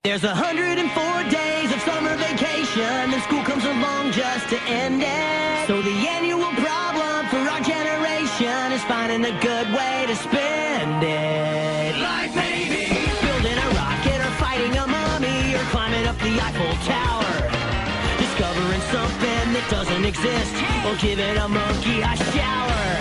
There's 104 days of summer vacation, and school comes along just to end it. So the annual problem for our generation is finding a good way to spend it. Like maybe building a rocket, or fighting a mummy, or climbing up the Eiffel Tower, discovering something that doesn't exist, or giving a monkey a shower.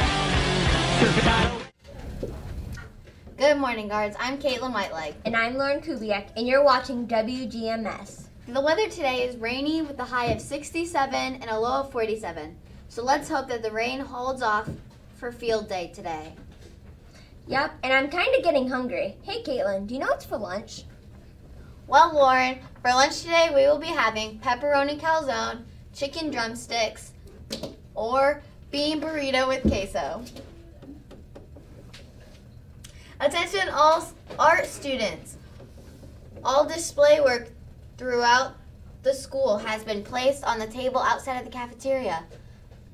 Good morning, guards. I'm Caitlin Whiteleg. And I'm Lauren Kubiak, and you're watching WGMS. The weather today is rainy with a high of 67 and a low of 47. So let's hope that the rain holds off for field day today. Yep, and I'm kind of getting hungry. Hey, Caitlin, do you know what's for lunch? Well, Lauren, for lunch today we will be having pepperoni calzone, chicken drumsticks, or bean burrito with queso. Attention all art students. All display work throughout the school has been placed on the table outside of the cafeteria.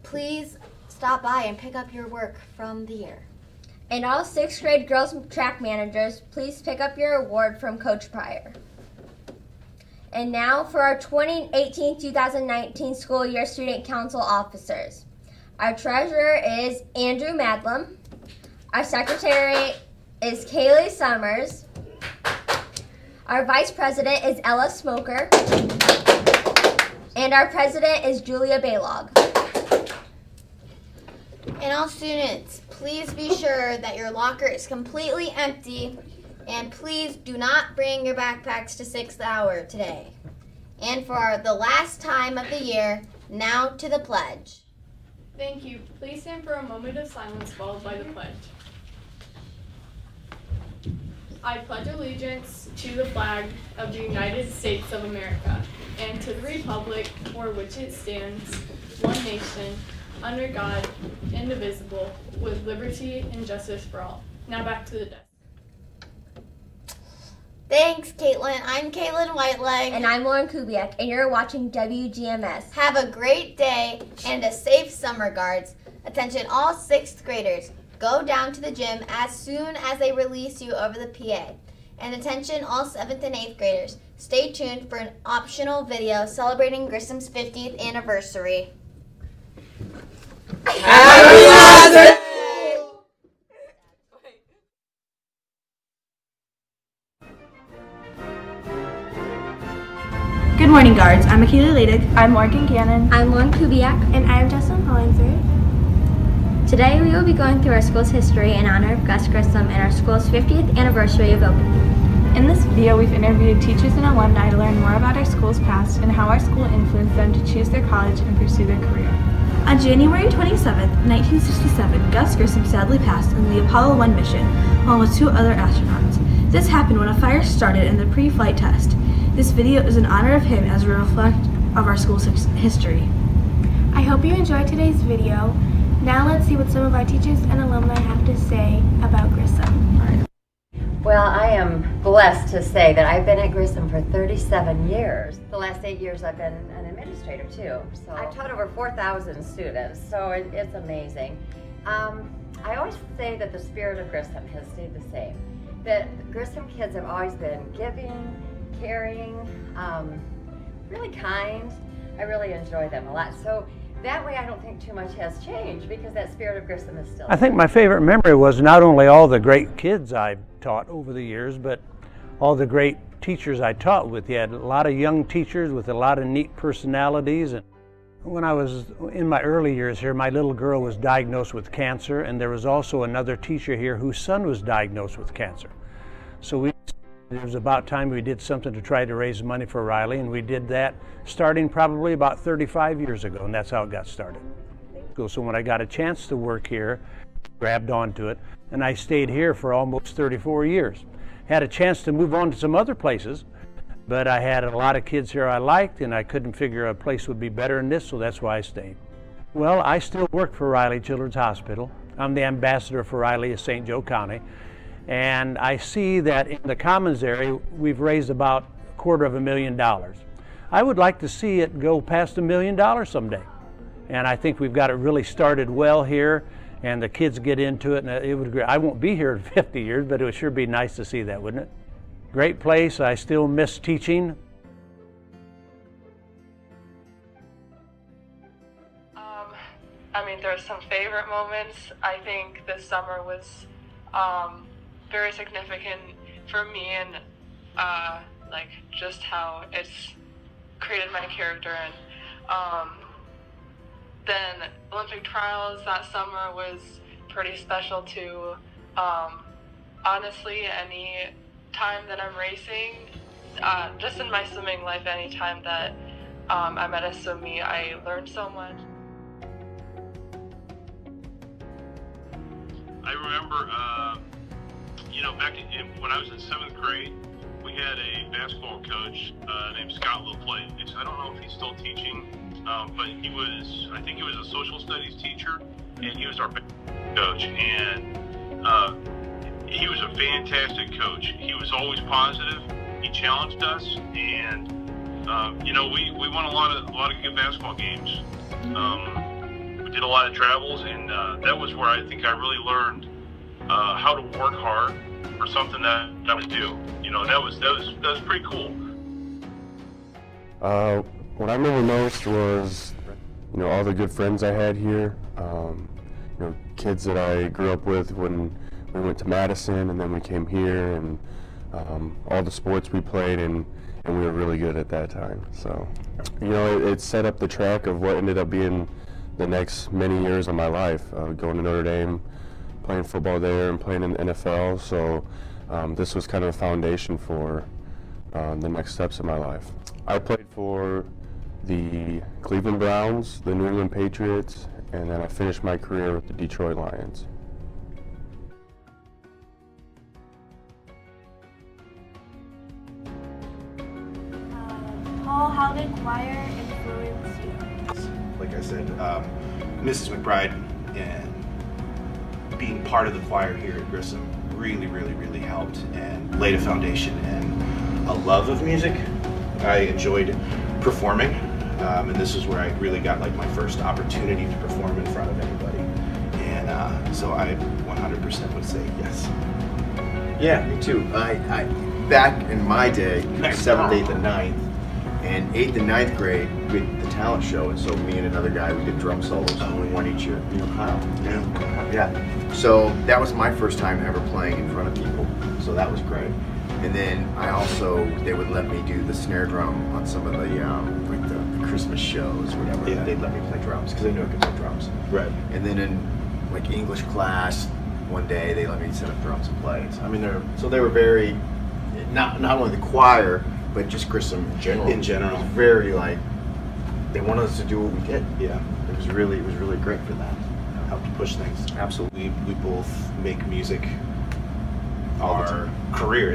Please stop by and pick up your work from there. And all 6th grade girls track managers, please pick up your award from Coach Pryor. And now for our 2018-2019 school year student council officers. Our treasurer is Andrew Madlam. Our secretary is Kaylee Summers. Our vice president is Ella Smoker. And our president is Julia Baylog. And all students, please be sure that your locker is completely empty, and please do not bring your backpacks to 6th hour today. And for the last time of the year, now to the pledge. Thank you. Please stand for a moment of silence followed by the pledge. I pledge allegiance to the flag of the United States of America and to the republic for which it stands, one nation, under God, indivisible, with liberty and justice for all. Now back to the desk. Thanks, Caitlin. I'm Caitlin Whiteleg. And I'm Lauren Kubiak, and you're watching WGMS. Have a great day and a safe summer, guards. Attention all 6th graders. Go down to the gym as soon as they release you over the PA. And attention all 7th and 8th graders. Stay tuned for an optional video celebrating Grissom's 50th anniversary. Happy Last Day! Good morning, guards. I'm Akila Ladick. I'm Morgan Gannon. I'm Lauren Kubiak. And I'm Justin Hollingsworth. Today we will be going through our school's history in honor of Gus Grissom and our school's 50th anniversary of opening. In this video, we've interviewed teachers and alumni to learn more about our school's past and how our school influenced them to choose their college and pursue their career. On January 27, 1967, Gus Grissom sadly passed in the Apollo 1 mission, along with 2 other astronauts. This happened when a fire started in the pre-flight test. This video is in honor of him as a reflect of our school's history. I hope you enjoyed today's video. Now let's see what some of our teachers and alumni have to say about Grissom. Well, I am blessed to say that I've been at Grissom for 37 years. The last 8 years I've been an administrator too. So I've taught over 4,000 students, so it's amazing. I always say that the spirit of Grissom has stayed the same. That Grissom kids have always been giving, caring, really kind. I really enjoy them a lot. So that way I don't think too much has changed because that spirit of Grissom is still I think my favorite memory was not only all the great kids I've taught over the years, but all the great teachers I taught with. You had a lot of young teachers with a lot of neat personalities. And when I was in my early years here, my little girl was diagnosed with cancer, and there was also another teacher here whose son was diagnosed with cancer. So it was about time we did something to try to raise money for Riley, and we did that starting probably about 35 years ago, and that's how it got started. So when I got a chance to work here, grabbed onto it, and I stayed here for almost 34 years. Had a chance to move on to some other places, but I had a lot of kids here I liked, and I couldn't figure a place would be better than this, so that's why I stayed. Well, I still work for Riley Children's Hospital. I'm the ambassador for Riley of St. Joe County, and I see that in the Commons area, we've raised about $250,000. I would like to see it go past $1 million someday, and I think we've got it really started well here, and the kids get into it, and it would. I won't be here in 50 years, but it would sure be nice to see that, wouldn't it? Great place. I still miss teaching. I mean, there are some favorite moments. I think this summer was very significant for me, and like just how it's created my character. And then Olympic trials that summer was pretty special too. Honestly, any time that I'm racing, just in my swimming life, any time that I'm at a swim meet, I learn so much. I remember, you know, back when I was in 7th grade, we had a basketball coach named Scott LaPlante. I don't know if he's still teaching, but I think he was a social studies teacher, and he was our coach, and he was a fantastic coach. He was always positive. He challenged us, and you know, we won a lot of good basketball games. We did a lot of travels, and that was where I think I really learned how to work hard for something that I would do. You know, that was pretty cool. What I remember most was, you know, all the good friends I had here. You know, kids that I grew up with when we went to Madison, and then we came here, and all the sports we played, and we were really good at that time. So, you know, it set up the track of what ended up being the next many years of my life, going to Notre Dame, playing football there, and playing in the NFL. So this was kind of a foundation for the next steps in my life. I played for the Cleveland Browns, the New England Patriots, and then I finished my career with the Detroit Lions. Paul, how did choir influence you? Like I said, Mrs. McBride and being part of the choir here at Grissom really helped and laid a foundation and a love of music. I enjoyed performing, and this is where I really got like my first opportunity to perform in front of anybody. And so I 100% would say yes. Yeah, me too. I back in my day, 7th, 8th, and 9th, and 8th and 9th grade, we did the talent show, and so me and another guy, we did drum solos, and we won each year. You know Kyle? Yeah. So that was my first time ever playing in front of people, so that was great. And then they would let me do the snare drum on some of the like the Christmas shows or whatever. Yeah. They'd let me play drums because they knew I could play drums. Right. And then in like English class, one day they let me set up drums and play. So, I mean, they were very not only the choir, but just Grissom in general. In general, it was very like they wanted us to do what we did. Yeah. It was really great for that. Helped to push things. Absolutely. We both make music our career.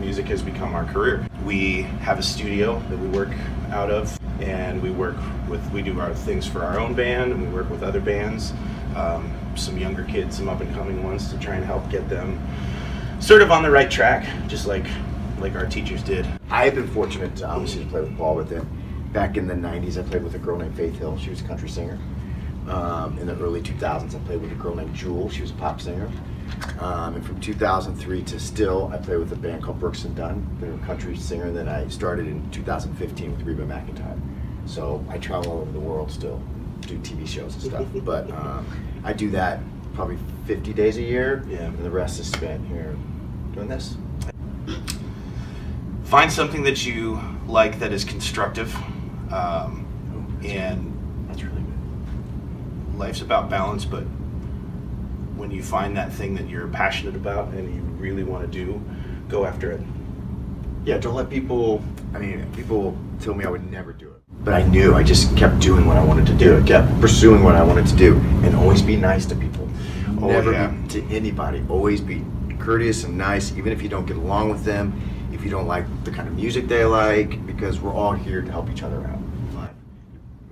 Music has become our career. We have a studio that we work out of, and we do our things for our own band, and we work with other bands, some younger kids, some up and coming ones, to try and help get them sort of on the right track, just like our teachers did. I have been fortunate to obviously play with Paul, but back in the 90s I played with a girl named Faith Hill. She was a country singer. In the early 2000s I played with a girl named Jewel. She was a pop singer. And from 2003 to still, I played with a band called Brooks and Dunn. They're a country singer. Then I started in 2015 with Reba McEntire. So I travel all over the world still, do TV shows and stuff. But I do that probably 50 days a year, and the rest is spent here doing this. Find something that you like that is constructive, and that's really good. Life's about balance, but when you find that thing that you're passionate about and you really want to do, go after it. Yeah, don't let people, people told me I would never do it. But I knew, I just kept doing what I wanted to do. I kept pursuing what I wanted to do, and always be nice to people. Never be to anybody. Always be courteous and nice, even if you don't get along with them, if you don't like the kind of music they like, because we're all here to help each other out.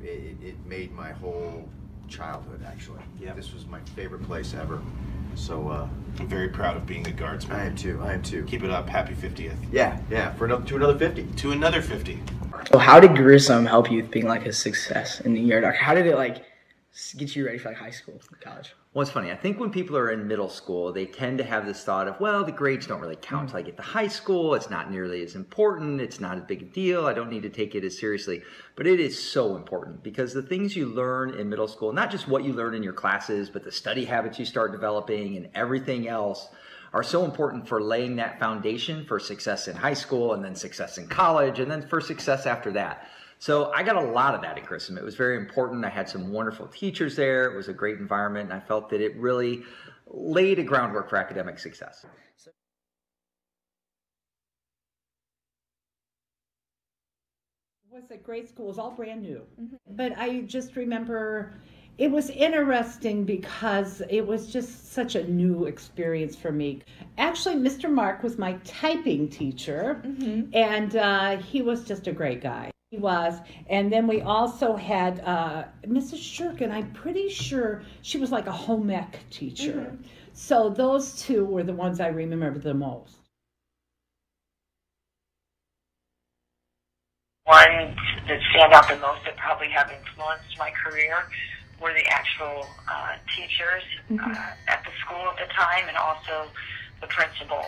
It made my whole childhood, actually. Yeah. This was my favorite place ever. So I'm very proud of being a guardsman. I am too. Keep it up. Happy 50th. Yeah. To another 50. To another 50. So how did Grissom help you with being like a success in the year? How did it like get you ready for like high school, college? Well, it's funny. I think when people are in middle school, they tend to have this thought of, well, the grades don't really count until I get to high school. It's not nearly as important. It's not as big a deal. I don't need to take it as seriously. But it is so important because the things you learn in middle school, not just what you learn in your classes, but the study habits you start developing and everything else are so important for laying that foundation for success in high school and then success in college and then for success after that. So I got a lot of that at Grissom. It was very important. I had some wonderful teachers there. It was a great environment, and I felt that it really laid a groundwork for academic success. It was a great school. It was all brand new. But I just remember it was interesting because it was just such a new experience for me. Actually, Mr. Mark was my typing teacher, and he was just a great guy. He was. And then we also had Mrs. Shurkin. I'm pretty sure she was like a home ec teacher. So those two were the ones I remember the most. One that stand out the most that probably have influenced my career were the actual teachers at the school at the time, and also the principal.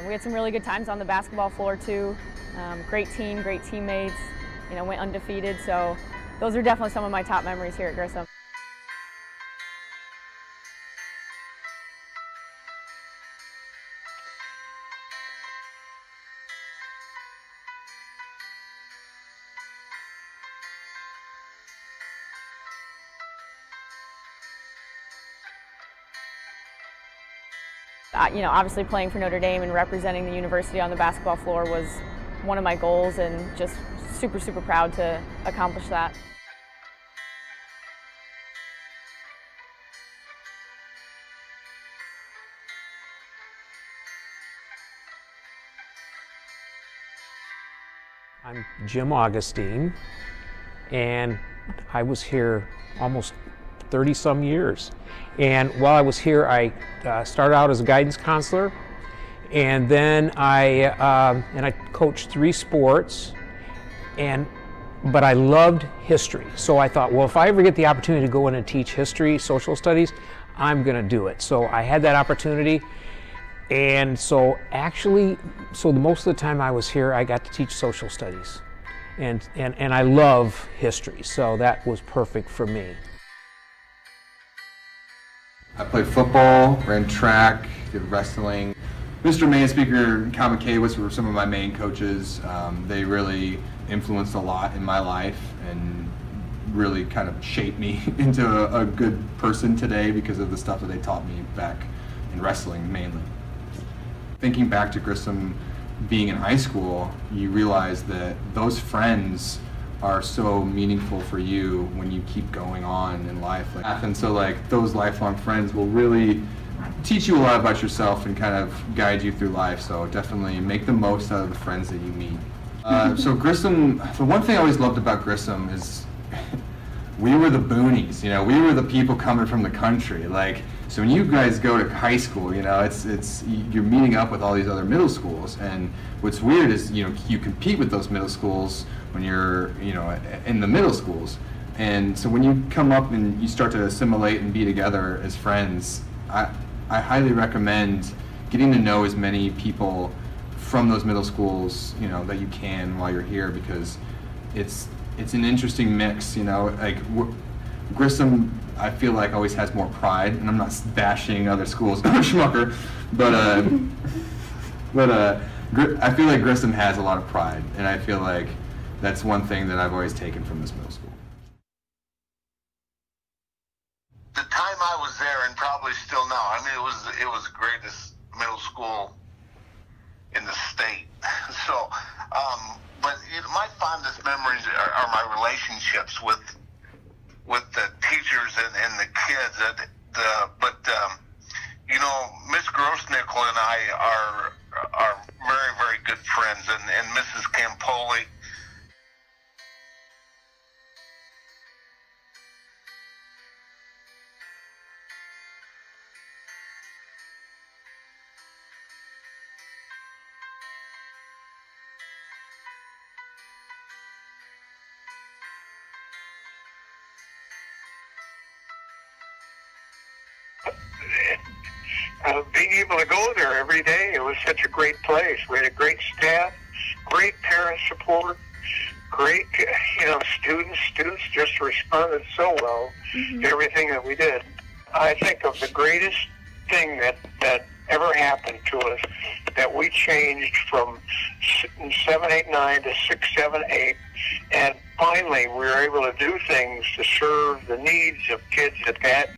We had some really good times on the basketball floor too. Great team, great teammates, went undefeated. So those are definitely some of my top memories here at Grissom. Obviously playing for Notre Dame and representing the university on the basketball floor was one of my goals, and just super, super proud to accomplish that. I'm Jim Augustine, and I was here almost 30-some years. And while I was here, I started out as a guidance counselor, and then I coached 3 sports, but I loved history. So I thought, well, if I ever get the opportunity to go in and teach history, social studies, I'm going to do it. So I had that opportunity, and so most of the time I was here, I got to teach social studies, and I love history, so that was perfect for me. I played football, ran track, did wrestling. Mr. Main Speaker and Cal McKay were some of my main coaches. They really influenced a lot in my life and really kind of shaped me into a good person today because of the stuff that they taught me back in wrestling mainly. Thinking back to Grissom being in high school, you realize that those friends are so meaningful for you when you keep going on in life. And so those lifelong friends will really teach you a lot about yourself and kind of guide you through life. So definitely make the most out of the friends that you meet. So Grissom, the one thing I always loved about Grissom is we were the boonies, we were the people coming from the country. So when you guys go to high school, you're meeting up with all these other middle schools, and what's weird is, you compete with those middle schools when you're, in the middle schools. And so when you come up and you start to assimilate and be together as friends, I highly recommend getting to know as many people from those middle schools, that you can while you're here, because it's an interesting mix, Grissom, I feel like, always has more pride, and I'm not bashing other schools, Schmucker, but I feel like Grissom has a lot of pride, and I feel like that's one thing that I've always taken from this middle school. The time I was there, and probably still now, I mean, it was the greatest middle school in the state. So, but my fondest memories are my relationships with the teachers and the kids. You know, Miss Grossnickel and I are very, very good friends, and Mrs. Campoli. Being able to go there every day, it was such a great place. We had a great staff, great parent support, great, students. Students just responded so well to everything that we did. I think of the greatest thing that ever happened to us, that we changed from 7, 8, 9 to 6, 7, 8, and finally we were able to do things to serve the needs of kids at that